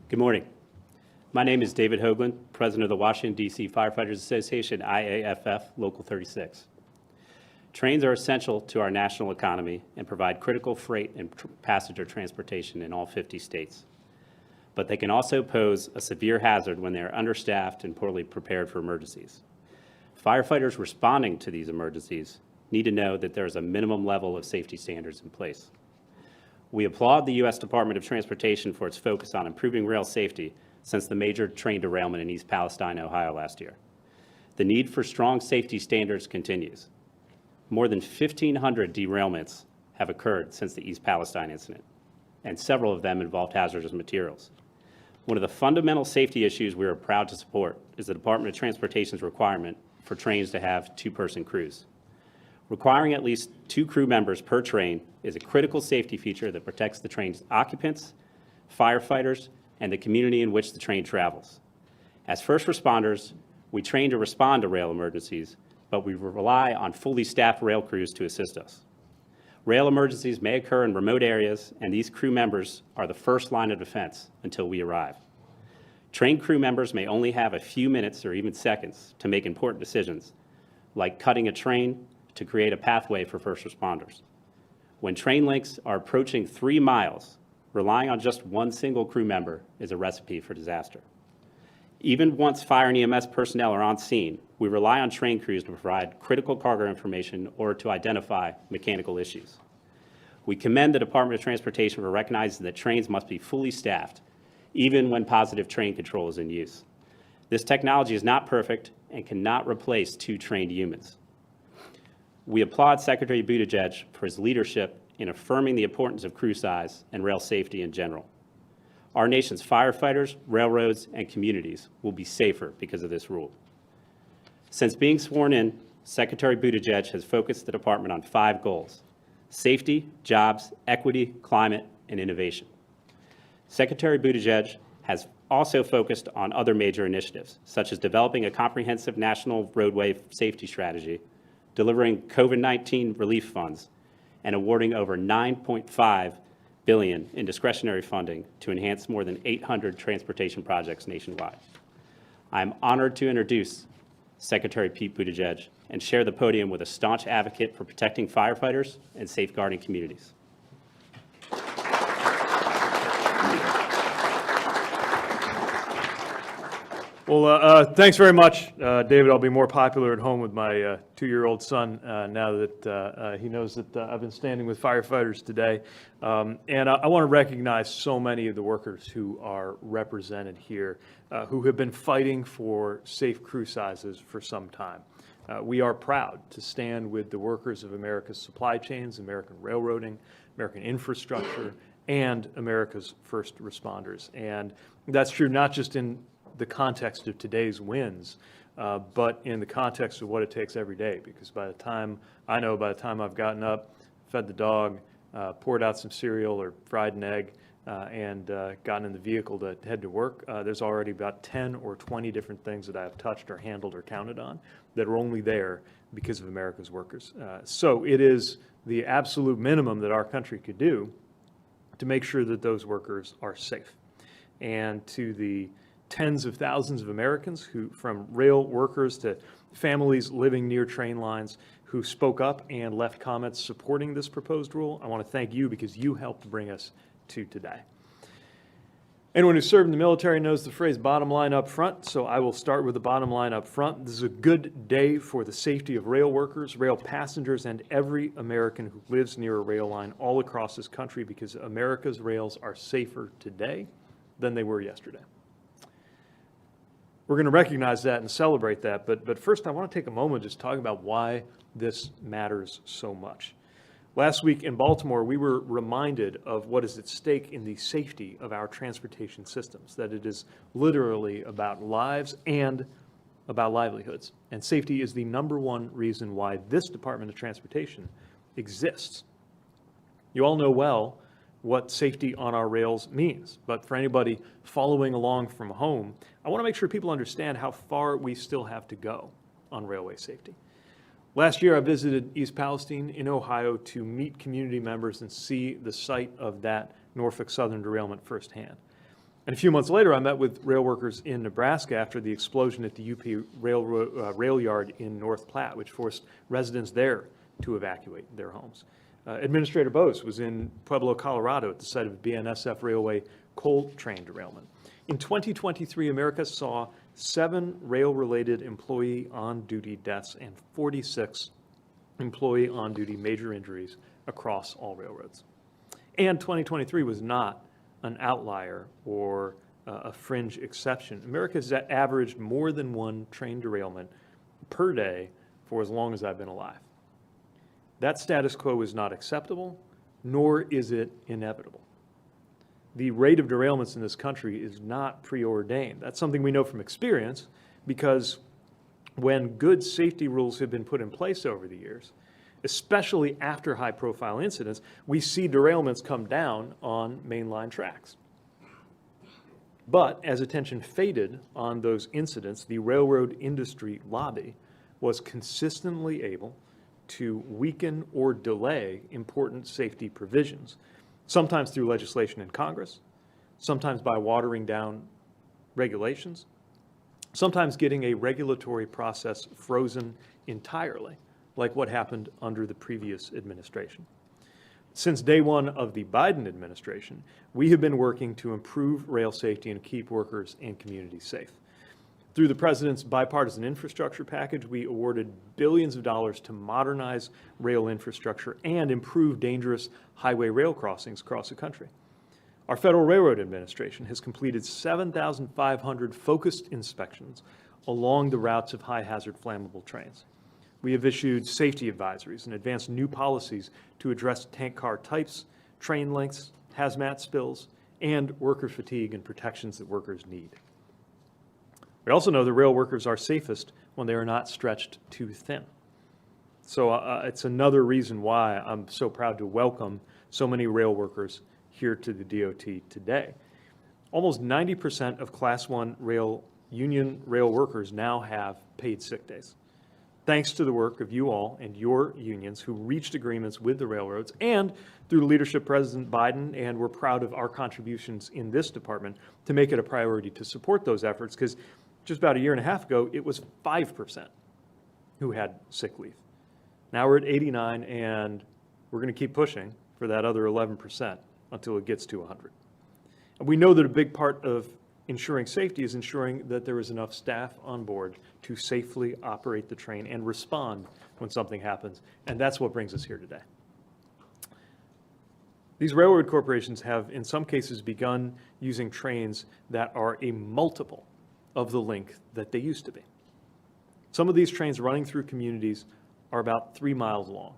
Good morning. My name is David Hoagland, President of the Washington, D.C. Firefighters Association, IAFF, Local 36. Trains are essential to our national economy and provide critical freight and passenger transportation in all 50 states. But they can also pose a severe hazard when they are understaffed and poorly prepared for emergencies. Firefighters responding to these emergencies need to know that there is a minimum level of safety standards in place. We applaud the U.S. Department of Transportation for its focus on improving rail safety since the major train derailment in East Palestine, Ohio last year. The need for strong safety standards continues. More than 1,500 derailments have occurred since the East Palestine incident, and several of them involved hazardous materials. One of the fundamental safety issues we are proud to support is the Department of Transportation's requirement for trains to have two-person crews. Requiring at least 2 crew members per train is a critical safety feature that protects the train's occupants, firefighters, and the community in which the train travels. As first responders, we train to respond to rail emergencies, but we rely on fully staffed rail crews to assist us. Rail emergencies may occur in remote areas, and these crew members are the first line of defense until we arrive. Trained crew members may only have a few minutes or even seconds to make important decisions, like cutting a train to create a pathway for first responders. When train lengths are approaching 3 miles, relying on just one single crew member is a recipe for disaster. Even once fire and EMS personnel are on scene, we rely on train crews to provide critical cargo information or to identify mechanical issues. We commend the Department of Transportation for recognizing that trains must be fully staffed, even when positive train control is in use. This technology is not perfect and cannot replace 2 trained humans. We applaud Secretary Buttigieg for his leadership in affirming the importance of crew size and rail safety in general. Our nation's firefighters, railroads, and communities will be safer because of this rule. Since being sworn in, Secretary Buttigieg has focused the department on 5 goals: safety, jobs, equity, climate, and innovation. Secretary Buttigieg has also focused on other major initiatives, such as developing a comprehensive national roadway safety strategy, delivering COVID-19 relief funds, and awarding over $9.5 billion in discretionary funding to enhance more than 800 transportation projects nationwide. I am honored to introduce Secretary Pete Buttigieg and share the podium with a staunch advocate for protecting firefighters and safeguarding communities. Well, thanks very much, David. I'll be more popular at home with my 2-year-old son now that he knows that I've been standing with firefighters today. And I want to recognize so many of the workers who are represented here, who have been fighting for safe crew sizes for some time. We are proud to stand with the workers of America's supply chains, American railroading, American infrastructure, and America's first responders. And that's true not just in the context of today's wins, but in the context of what it takes every day. Because by the time I've gotten up, fed the dog, poured out some cereal or fried an egg, and gotten in the vehicle to head to work, there's already about 10 or 20 different things that I have touched or handled or counted on that are only there because of America's workers. So it is the absolute minimum that our country could do to make sure that those workers are safe. And to the tens of thousands of Americans who, from rail workers to families living near train lines, who spoke up and left comments supporting this proposed rule, I want to thank you because you helped bring us to today. Anyone who served in the military knows the phrase bottom line up front, so I will start with the bottom line up front. This is a good day for the safety of rail workers, rail passengers, and every American who lives near a rail line all across this country, because America's rails are safer today than they were yesterday. We're going to recognize that and celebrate that, but first I want to take a moment and just talk about why this matters so much. Last week in Baltimore, we were reminded of what is at stake in the safety of our transportation systems, that it is literally about lives and about livelihoods. And safety is the #1 reason why this Department of Transportation exists. You all know well what safety on our rails means. But for anybody following along from home, I want to make sure people understand how far we still have to go on railway safety. Last year, I visited East Palestine in Ohio to meet community members and see the site of that Norfolk Southern derailment firsthand. And a few months later, I met with rail workers in Nebraska after the explosion at the UP rail yard in North Platte, which forced residents there to evacuate their homes. Administrator Bose was in Pueblo, Colorado at the site of a BNSF Railway coal train derailment. In 2023, America saw 7 rail-related employee on-duty deaths and 46 employee on-duty major injuries across all railroads. And 2023 was not an outlier or a fringe exception. America's averaged more than 1 train derailment per day for as long as I've been alive. That status quo is not acceptable, nor is it inevitable. The rate of derailments in this country is not preordained. That's something we know from experience, because when good safety rules have been put in place over the years, especially after high-profile incidents, we see derailments come down on mainline tracks. But as attention faded on those incidents, the railroad industry lobby was consistently able to weaken or delay important safety provisions, sometimes through legislation in Congress, sometimes by watering down regulations, sometimes getting a regulatory process frozen entirely, like what happened under the previous administration. Since day one of the Biden administration, we have been working to improve rail safety and keep workers and communities safe. Through the president's bipartisan infrastructure package, we awarded billions of dollars to modernize rail infrastructure and improve dangerous highway rail crossings across the country. Our Federal Railroad Administration has completed 7,500 focused inspections along the routes of high-hazard flammable trains. We have issued safety advisories and advanced new policies to address tank car types, train lengths, hazmat spills, and worker fatigue and protections that workers need. We also know that rail workers are safest when they are not stretched too thin. So it's another reason why I'm so proud to welcome so many rail workers here to the DOT today. Almost 90% of Class 1 union rail workers now have paid sick days, thanks to the work of you all and your unions who reached agreements with the railroads, and through the leadership of President Biden, and we're proud of our contributions in this department to make it a priority to support those efforts, because just about a year and a half ago, it was 5% who had sick leave. Now we're at 89, and we're going to keep pushing for that other 11% until it gets to 100. And we know that a big part of ensuring safety is ensuring that there is enough staff on board to safely operate the train and respond when something happens, and that's what brings us here today. These railroad corporations have, in some cases, begun using trains that are a multiple of the length that they used to be. Some of these trains running through communities are about 3 miles long.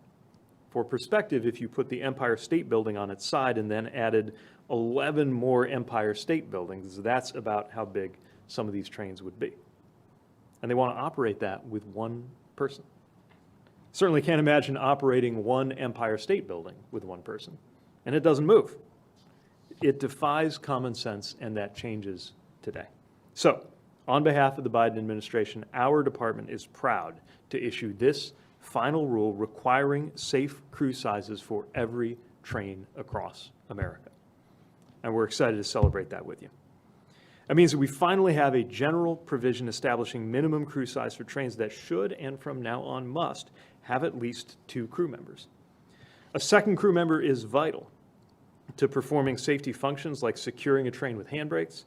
For perspective, if you put the Empire State Building on its side and then added 11 more Empire State Buildings, that's about how big some of these trains would be. And they want to operate that with one person. Certainly can't imagine operating one Empire State Building with one person, and it doesn't move. It defies common sense, and that changes today. So, on behalf of the Biden administration, our department is proud to issue this final rule requiring safe crew sizes for every train across America. And we're excited to celebrate that with you. That means that we finally have a general provision establishing minimum crew size for trains that should, and from now on must, have at least 2 crew members. A second crew member is vital to performing safety functions like securing a train with handbrakes,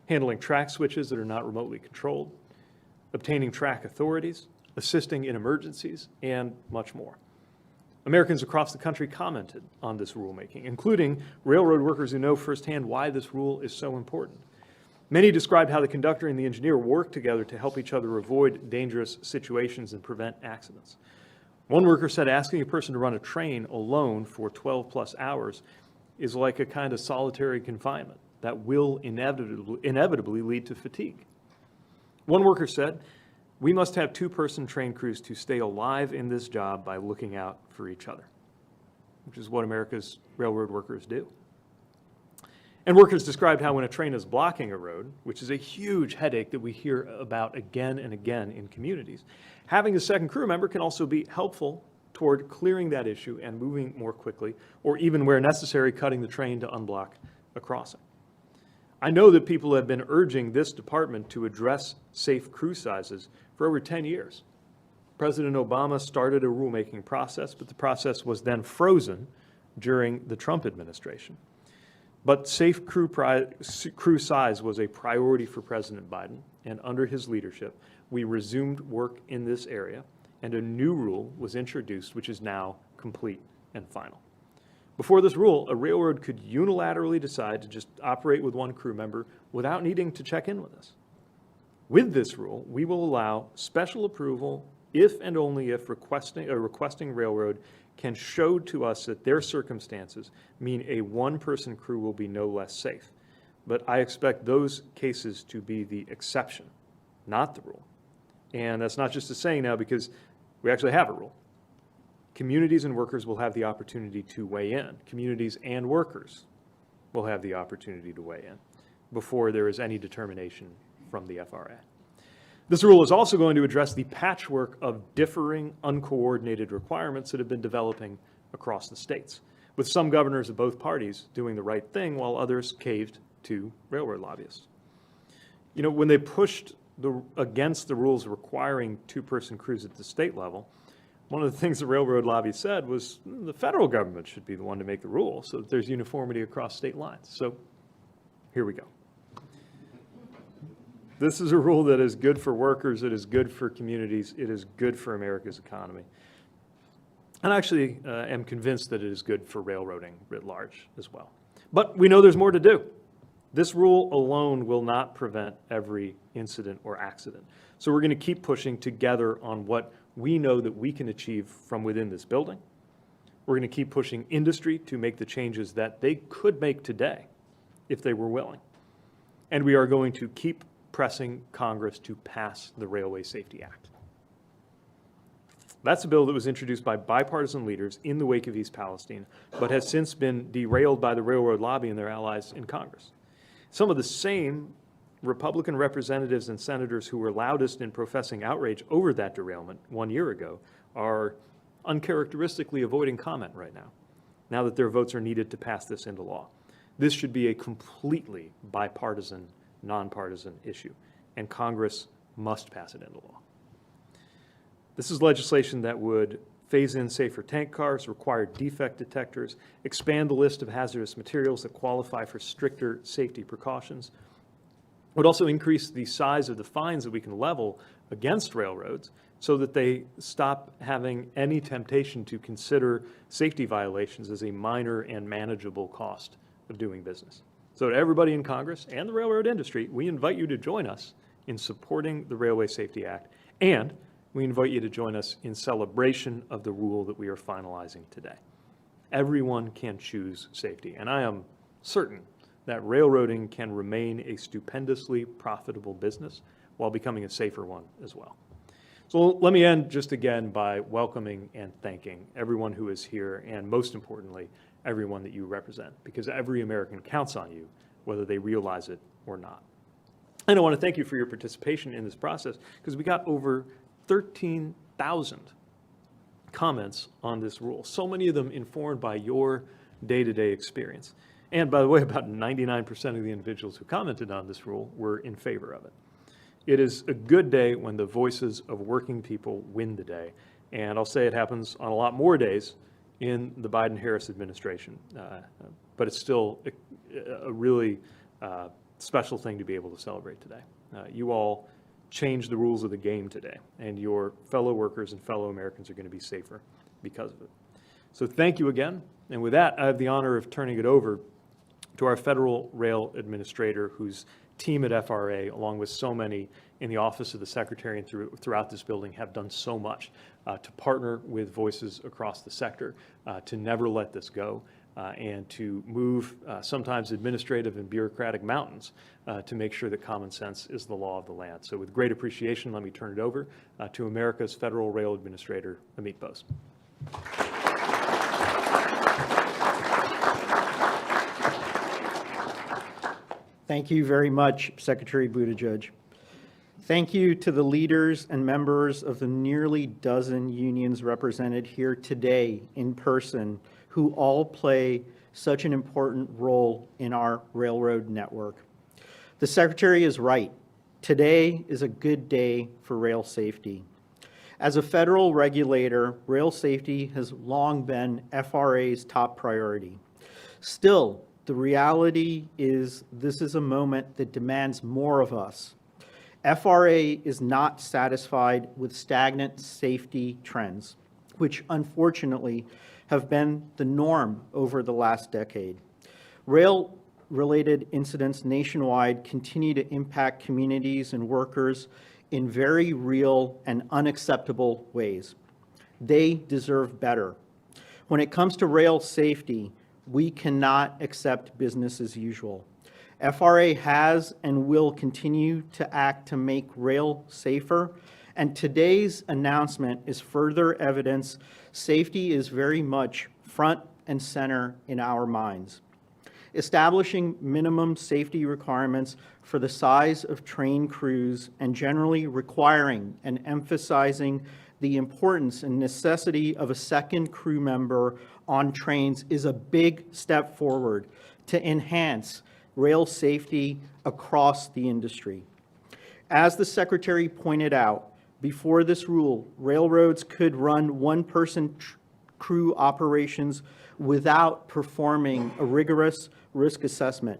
handling track switches that are not remotely controlled, obtaining track authorities, assisting in emergencies, and much more. Americans across the country commented on this rulemaking, including railroad workers who know firsthand why this rule is so important. Many described how the conductor and the engineer work together to help each other avoid dangerous situations and prevent accidents. One worker said asking a person to run a train alone for 12 plus hours is like a kind of solitary confinement that will inevitably lead to fatigue. One worker said, "We must have 2-person train crews to stay alive in this job by looking out for each other," which is what America's railroad workers do. And workers described how when a train is blocking a road, which is a huge headache that we hear about again and again in communities, having a second crew member can also be helpful toward clearing that issue and moving more quickly, or even where necessary, cutting the train to unblock a crossing. I know that people have been urging this department to address safe crew sizes for over 10 years. President Obama started a rulemaking process, but the process was then frozen during the Trump administration. But safe crew size was a priority for President Biden, and under his leadership, we resumed work in this area, and a new rule was introduced, which is now complete and final. Before this rule, a railroad could unilaterally decide to just operate with one crew member without needing to check in with us. With this rule, we will allow special approval if and only if a requesting railroad can show to us that their circumstances mean a one-person crew will be no less safe. But I expect those cases to be the exception, not the rule. And that's not just a saying now, because we actually have a rule. Communities and workers will have the opportunity to weigh in. Communities and workers will have the opportunity to weigh in before there is any determination from the FRA. This rule is also going to address the patchwork of differing, uncoordinated requirements that have been developing across the states, with some governors of both parties doing the right thing while others caved to railroad lobbyists. You know, when they pushed against the rules requiring two-person crews at the state level, one of the things the railroad lobby said was the federal government should be the one to make the rule so that there's uniformity across state lines. So here we go. This is a rule that is good for workers, it is good for communities, it is good for America's economy. And I actually am convinced that it is good for railroading writ large as well. But we know there's more to do. This rule alone will not prevent every incident or accident. So we're going to keep pushing together on what we know that we can achieve from within this building. We're going to keep pushing industry to make the changes that they could make today if they were willing. And we are going to keep pressing Congress to pass the Railway Safety Act. That's a bill that was introduced by bipartisan leaders in the wake of East Palestine, but has since been derailed by the railroad lobby and their allies in Congress. Some of the same Republican representatives and senators who were loudest in professing outrage over that derailment 1 year ago are uncharacteristically avoiding comment right now that their votes are needed to pass this into law. This should be a completely bipartisan, nonpartisan issue, and Congress must pass it into law. This is legislation that would phase in safer tank cars, require defect detectors, expand the list of hazardous materials that qualify for stricter safety precautions, would also increase the size of the fines that we can level against railroads so that they stop having any temptation to consider safety violations as a minor and manageable cost of doing business. So to everybody in Congress and the railroad industry, we invite you to join us in supporting the Railway Safety Act, and we invite you to join us in celebration of the rule that we are finalizing today. Everyone can choose safety, and I am certain that railroading can remain a stupendously profitable business while becoming a safer one as well. So let me end just again by welcoming and thanking everyone who is here, and most importantly, everyone that you represent, because every American counts on you, whether they realize it or not. And I want to thank you for your participation in this process, because we got over 13,000 comments on this rule, so many of them informed by your day-to-day experience. And by the way, about 99% of the individuals who commented on this rule were in favor of it. It is a good day when the voices of working people win the day. And I'll say it happens on a lot more days in the Biden-Harris administration. But it's still a really special thing to be able to celebrate today. You all changed the rules of the game today, and your fellow workers and fellow Americans are going to be safer because of it. So thank you again. And with that, I have the honor of turning it over to our Federal Rail Administrator, whose team at FRA, along with so many in the Office of the Secretary and throughout this building, have done so much to partner with voices across the sector, to never let this go, and to move sometimes administrative and bureaucratic mountains to make sure that common sense is the law of the land. So with great appreciation, let me turn it over to America's Federal Rail Administrator, Amit Bose. Thank you very much, Secretary Buttigieg. Thank you to the leaders and members of the nearly dozen unions represented here today in person, who all play such an important role in our railroad network. The Secretary is right. Today is a good day for rail safety. As a federal regulator, rail safety has long been FRA's top priority. Still, the reality is this is a moment that demands more of us. FRA is not satisfied with stagnant safety trends, which unfortunately have been the norm over the last decade. Rail-related incidents nationwide continue to impact communities and workers in very real and unacceptable ways. They deserve better. When it comes to rail safety, we cannot accept business as usual. FRA has and will continue to act to make rail safer, and today's announcement is further evidence safety is very much front and center in our minds. Establishing minimum safety requirements for the size of train crews and generally requiring and emphasizing the importance and necessity of a second crew member on trains is a big step forward to enhance rail safety across the industry. As the Secretary pointed out, before this rule, railroads could run one-person crew operations without performing a rigorous risk assessment,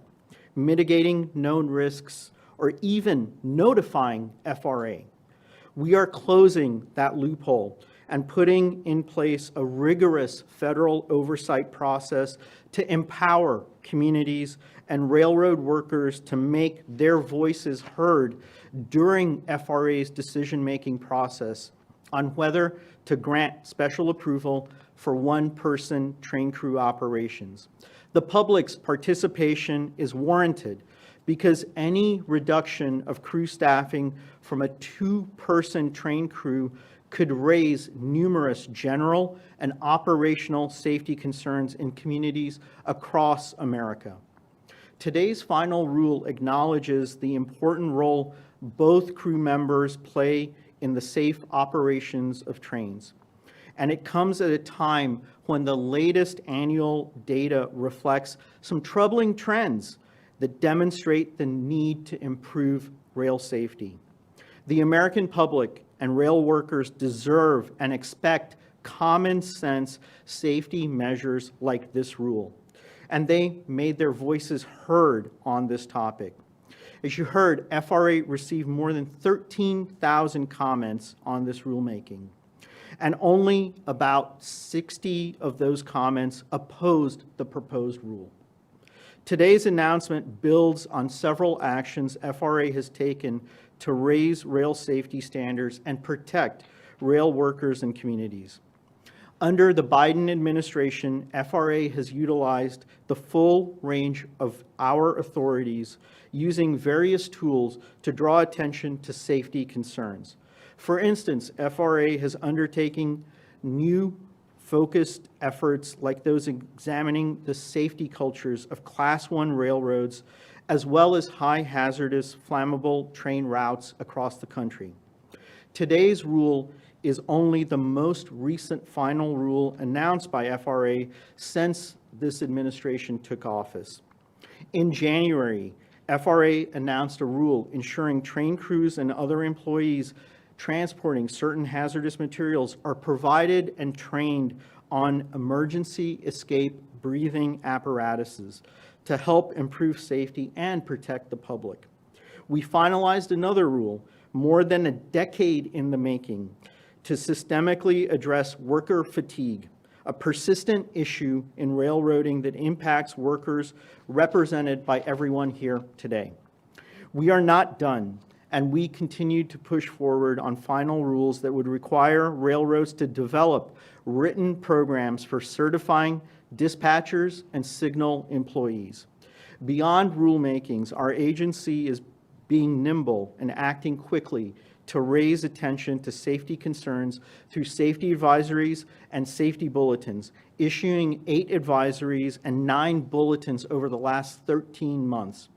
mitigating known risks, or even notifying FRA. We are closing that loophole and putting in place a rigorous federal oversight process to empower communities and railroad workers to make their voices heard during FRA's decision-making process on whether to grant special approval for one-person train crew operations. The public's participation is warranted because any reduction of crew staffing from a two-person train crew could raise numerous general and operational safety concerns in communities across America. Today's final rule acknowledges the important role both crew members play in the safe operations of trains. And it comes at a time when the latest annual data reflects some troubling trends that demonstrate the need to improve rail safety. The American public and rail workers deserve and expect common sense safety measures like this rule. And they made their voices heard on this topic. As you heard, FRA received more than 13,000 comments on this rulemaking, and only about 60 of those comments opposed the proposed rule. Today's announcement builds on several actions FRA has taken to raise rail safety standards and protect rail workers and communities. Under the Biden administration, FRA has utilized the full range of our authorities using various tools to draw attention to safety concerns. For instance, FRA has undertaken new focused efforts like those examining the safety cultures of Class I railroads, as well as high hazardous flammable train routes across the country. Today's rule is only the most recent final rule announced by FRA since this administration took office. In January, FRA announced a rule ensuring train crews and other employees transporting certain hazardous materials are provided and trained on emergency escape breathing apparatuses to help improve safety and protect the public. We finalized another rule more than a decade in the making to systemically address worker fatigue, a persistent issue in railroading that impacts workers represented by everyone here today. We are not done, and we continue to push forward on final rules that would require railroads to develop written programs for certifying dispatchers and signal employees. Beyond rulemakings, our agency is being nimble and acting quickly to raise attention to safety concerns through safety advisories and safety bulletins, issuing 8 advisories and 9 bulletins over the last 13 months.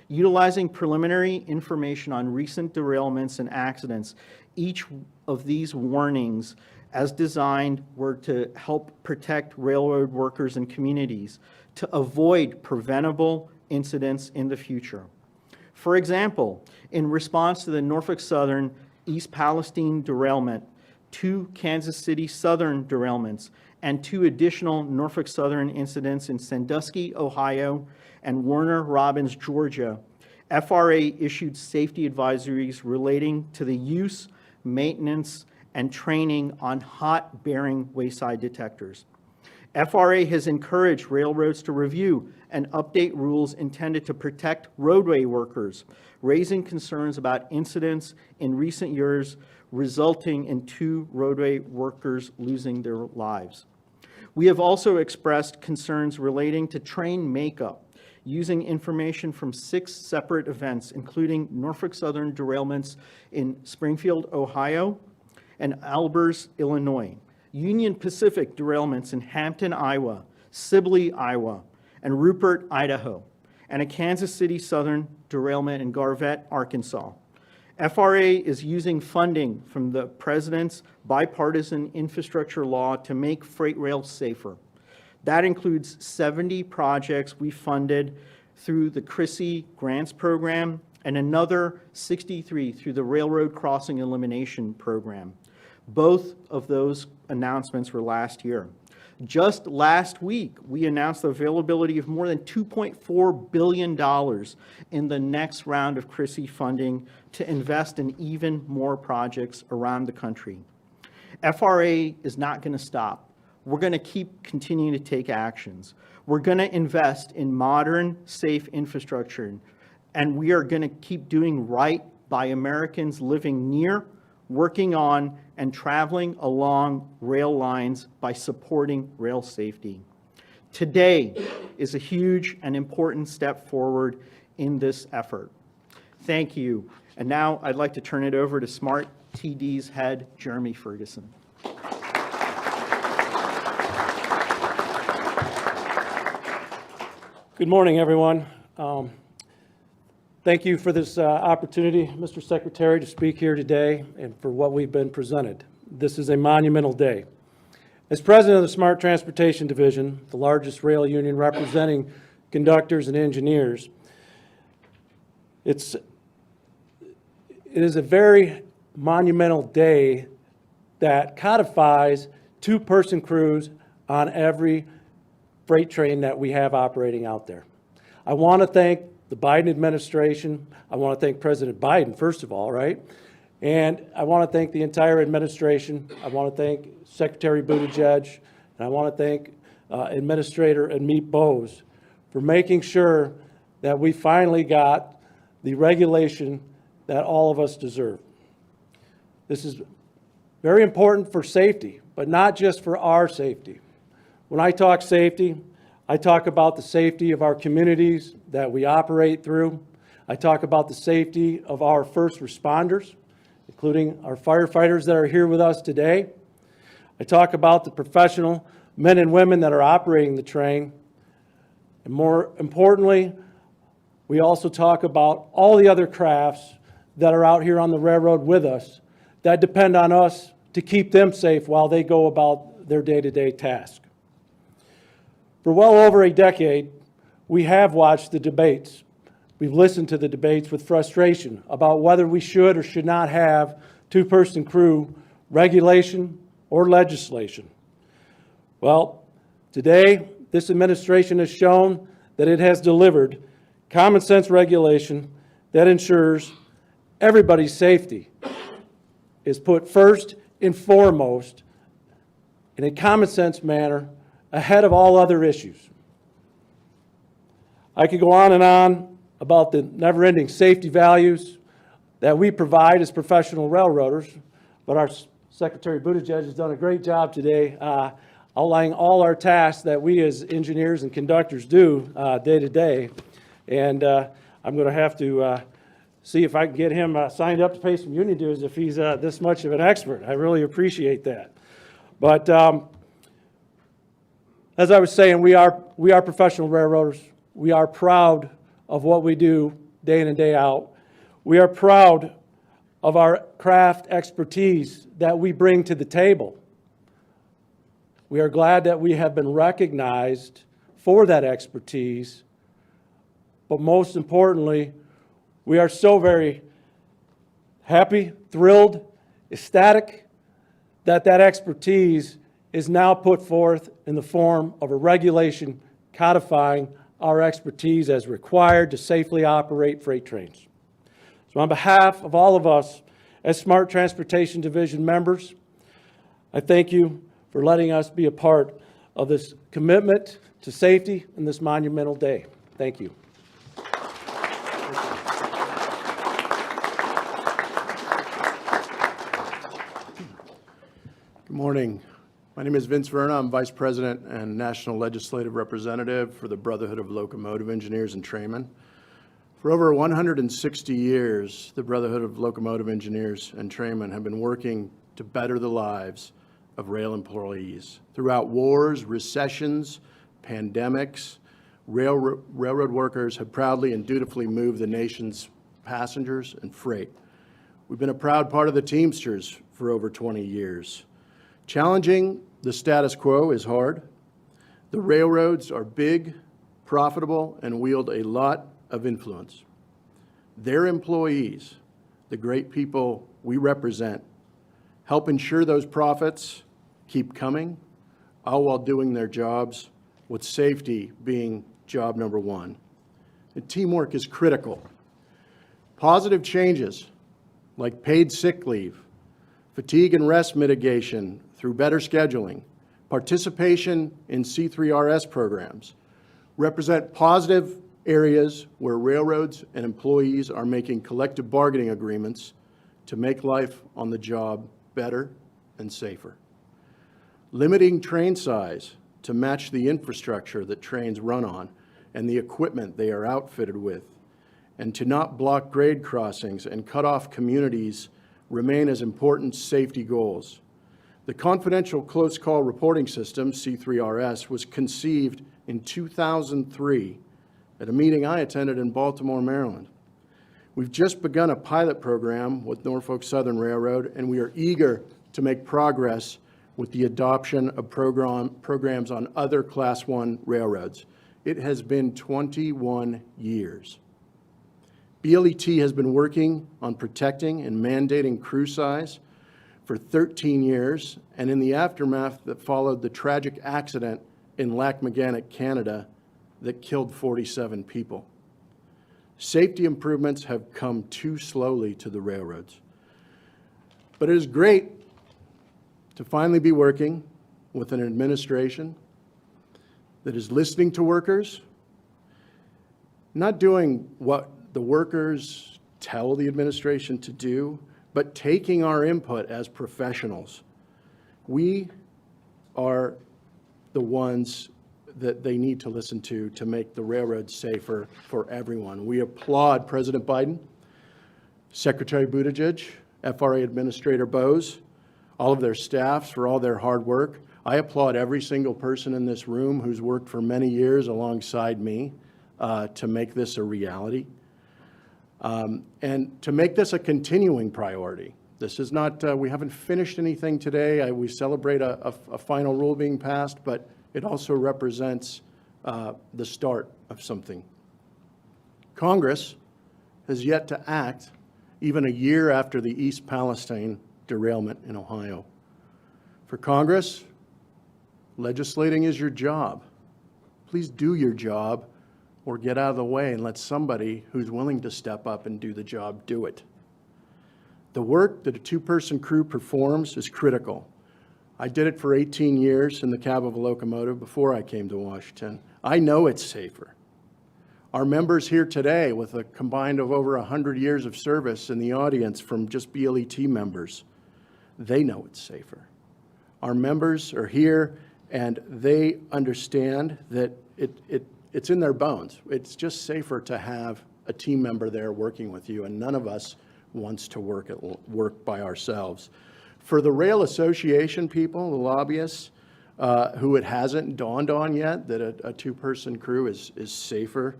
Utilizing preliminary information on recent derailments and accidents, each of these warnings, as designed, were to help protect railroad workers and communities to avoid preventable incidents in the future. For example, in response to the Norfolk Southern East Palestine derailment, 2 Kansas City Southern derailments, and 2 additional Norfolk Southern incidents in Sandusky, Ohio, and Warner Robins, Georgia, FRA issued safety advisories relating to the use, maintenance, and training on hot-bearing wayside detectors. FRA has encouraged railroads to review and update rules intended to protect roadway workers, raising concerns about incidents in recent years resulting in 2 roadway workers losing their lives. We have also expressed concerns relating to train makeup, using information from 6 separate events, including Norfolk Southern derailments in Springfield, Ohio, and Albers, Illinois, Union Pacific derailments in Hampton, Iowa, Sibley, Iowa, and Rupert, Idaho, and a Kansas City Southern derailment in Garvette, Arkansas. FRA is using funding from the President's bipartisan infrastructure law to make freight rail safer. That includes 70 projects we funded through the CRISI Grants Program and another 63 through the Railroad Crossing Elimination Program. Both of those announcements were last year. Just last week, we announced the availability of more than $2.4 billion in the next round of CRISI funding to invest in even more projects around the country. FRA is not going to stop. We're going to keep continuing to take actions. We're going to invest in modern, safe infrastructure, and we are going to keep doing right by Americans living near, working on, and traveling along rail lines by supporting rail safety. Today is a huge and important step forward in this effort. Thank you. And now I'd like to turn it over to SMART TD's head, Jeremy Ferguson. Good morning, everyone. Thank you for this opportunity, Mr. Secretary, to speak here today and for what we've been presented. This is a monumental day. As president of the Smart Transportation Division, the largest rail union representing conductors and engineers, it is a very monumental day that codifies 2-person crews on every freight train that we have operating out there. I want to thank the Biden administration. I want to thank President Biden, first of all, right? And I want to thank the entire administration. I want to thank Secretary Buttigieg, and I want to thank Administrator Amit Bose for making sure that we finally got the regulation that all of us deserve. This is very important for safety, but not just for our safety. When I talk safety, I talk about the safety of our communities that we operate through. I talk about the safety of our first responders, including our firefighters that are here with us today. I talk about the professional men and women that are operating the train. And more importantly, we also talk about all the other crafts that are out here on the railroad with us that depend on us to keep them safe while they go about their day-to-day task. For well over a decade, we have watched the debates. We've listened to the debates with frustration about whether we should or should not have 2-person crew regulation or legislation. Well, today, this administration has shown that it has delivered common sense regulation that ensures everybody's safety is put first and foremost in a common sense manner ahead of all other issues. I could go on and on about the never-ending safety values that we provide as professional railroaders, but our Secretary Buttigieg has done a great job today outlining all our tasks that we as engineers and conductors do day to day. And I'm going to have to see if I can get him signed up to pay some union dues if he's this much of an expert. I really appreciate that. But as I was saying, we are professional railroaders. We are proud of what we do day in and day out. We are proud of our craft expertise that we bring to the table. We are glad that we have been recognized for that expertise, but most importantly, We are so very happy, thrilled, ecstatic that that expertise is now put forth in the form of a regulation codifying our expertise as required to safely operate freight trains. So on behalf of all of us as Smart Transportation Division members, I thank you for letting us be a part of this commitment to safety in this monumental day. Thank you. Good morning. My name is Vince Verna. I'm Vice President and National Legislative Representative for the Brotherhood of Locomotive Engineers and Trainmen. For over 160 years, the Brotherhood of Locomotive Engineers and Trainmen have been working to better the lives of rail employees. Throughout wars, recessions, pandemics, railroad workers have proudly and dutifully moved the nation's passengers and freight. We've been a proud part of the Teamsters for over 20 years. Challenging the status quo is hard. The railroads are big, profitable, and wield a lot of influence. Their employees, the great people we represent, help ensure those profits keep coming, all while doing their jobs, with safety being job number one. And teamwork is critical. Positive changes like paid sick leave, fatigue and rest mitigation through better scheduling, participation in C3RS programs represent positive areas where railroads and employees are making collective bargaining agreements to make life on the job better and safer. Limiting train size to match the infrastructure that trains run on and the equipment they are outfitted with, and to not block grade crossings and cut off communities remain as important safety goals. The Confidential Close Call Reporting System, C3RS, was conceived in 2003 at a meeting I attended in Baltimore, Maryland. We've just begun a pilot program with Norfolk Southern Railroad, and we are eager to make progress with the adoption of programs on other Class I railroads. It has been 21 years. BLET has been working on protecting and mandating crew size for 13 years, and in the aftermath that followed the tragic accident in Lac-Mégantic, Canada, that killed 47 people. Safety improvements have come too slowly to the railroads. But it is great to finally be working with an administration that is listening to workers, not doing what the workers tell the administration to do, but taking our input as professionals. We are the ones that they need to listen to make the railroad safer for everyone. We applaud President Biden, Secretary Buttigieg, FRA Administrator Bose, all of their staffs for all their hard work. I applaud every single person in this room who's worked for many years alongside me to make this a reality. And to make this a continuing priority. This is not, we haven't finished anything today. We celebrate a final rule being passed, but it also represents the start of something. Congress has yet to act even a year after the East Palestine derailment in Ohio. For Congress, legislating is your job. Please do your job or get out of the way and let somebody who's willing to step up and do the job do it. The work that a two-person crew performs is critical. I did it for 18 years in the cab of a locomotive before I came to Washington. I know it's safer. Our members here today, with a combined of over 100 years of service in the audience from just BLET members, they know it's safer. Our members are here and they understand that it's in their bones. It's just safer to have a team member there working with you, and none of us wants to work by ourselves. For the Rail Association people, the lobbyists, who it hasn't dawned on yet that a two-person crew is safer,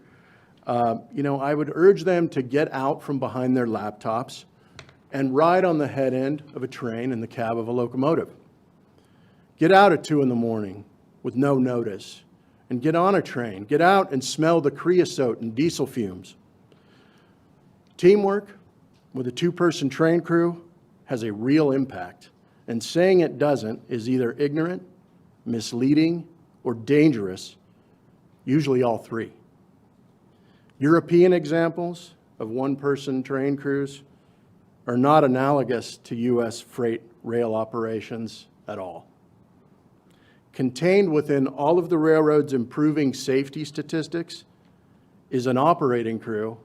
I would urge them to get out from behind their laptops and ride on the head end of a train in the cab of a locomotive. Get out at 2 in the morning with no notice and get on a train. Get out and smell the creosote and diesel fumes. Teamwork with a two-person train crew has a real impact, and saying it doesn't is either ignorant, misleading, or dangerous, usually all three. European examples of one-person train crews are not analogous to U.S. freight rail operations at all. Contained within all of the railroad's improving safety statistics is an operating crew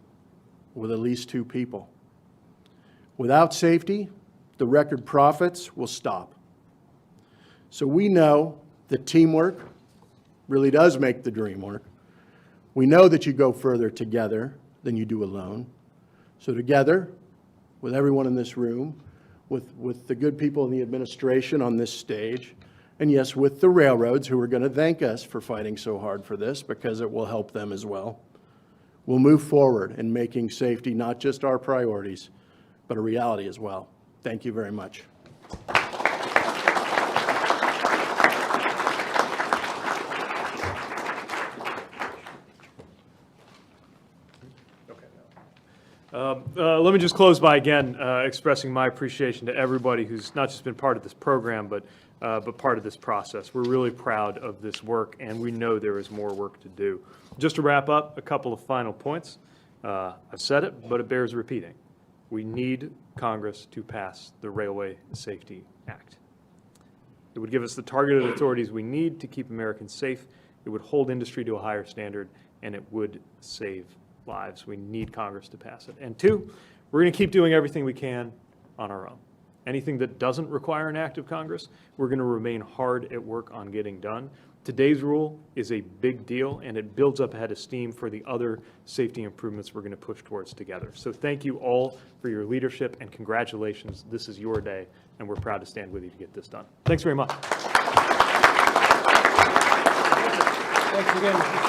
with at least 2 people. Without safety, the record profits will stop. So we know that teamwork really does make the dream work. We know that you go further together than you do alone. So together, with everyone in this room, with the good people in the administration on this stage, and yes, with the railroads who are going to thank us for fighting so hard for this because it will help them as well, we'll move forward in making safety not just our priorities, but a reality as well. Thank you very much. Let me just close by again expressing my appreciation to everybody who's not just been part of this program, but part of this process. We're really proud of this work, and we know there is more work to do. Just to wrap up, a couple of final points. I've said it, but it bears repeating. We need Congress to pass the Railway Safety Act. It would give us the targeted authorities we need to keep Americans safe. It would hold industry to a higher standard, and it would save lives. We need Congress to pass it. And 2, we're going to keep doing everything we can on our own. Anything that doesn't require an act of Congress, we're going to remain hard at work on getting done. Today's rule is a big deal, and it builds up a head of steam for the other safety improvements we're going to push towards together. So thank you all for your leadership, and congratulations. This is your day, and we're proud to stand with you to get this done. Thanks very much. Thanks again, Mr.